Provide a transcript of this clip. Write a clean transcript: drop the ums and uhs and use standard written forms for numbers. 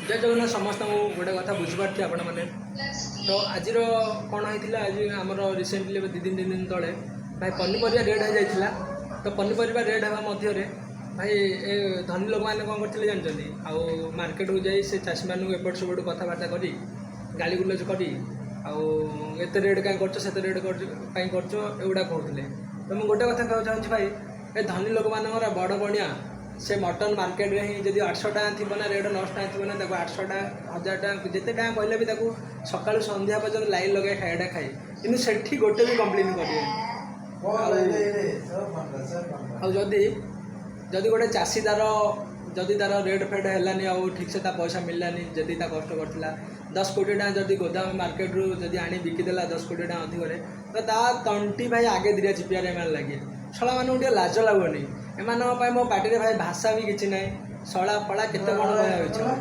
जय जगन्नाथ समस्त गोटे कथा बुझीपारे आपण मैंने तो आज कौन होता आज आम रिसेंटली 2-3 दिन तले भाई पनीपरिया रेट हो जाता तो पनीपरिया रेट होगा मध्य भाई ए धनी लोक मैंने कौन करते जानते आउ मार्केट को जाई से चाषी मानू एपट सेपट कथबार्ता करी गाली गुलज करी आते रेट कहीं करते रेट कहीं एगुड़ा कहते तो मुझे गोटे कथा कहना चाहूँगी भाई ए धनी लोक मान बड़ बणिया से मटन मार्केट में ही जब 800 टाँग थी ना रेट 900 टाँग थी ना 800 टाँग 1000 टाँग जिते टाँग कहले भी सका संध्या पर्यटन लाइन लगे खाइटा खाए कि सेठी गोटे भी कम्प्लेन करेंगे जदि गोटे चाषीदार जदि तार रेट फेट है ठीक से पैसा मिललानी जदि कष्ट करता 10 कोटी टाँग जदि गोदाम मार्केट रू जदि आनी बिकिदेला 10 कोटी टाँग अधिक तो ता तंटी भाई आगे धीरे चिपियार एम लगे शला मानू टे लाज लगुनि एम मो पार्टी भाई भाषा भी किसी ना शला फला केते कौन कह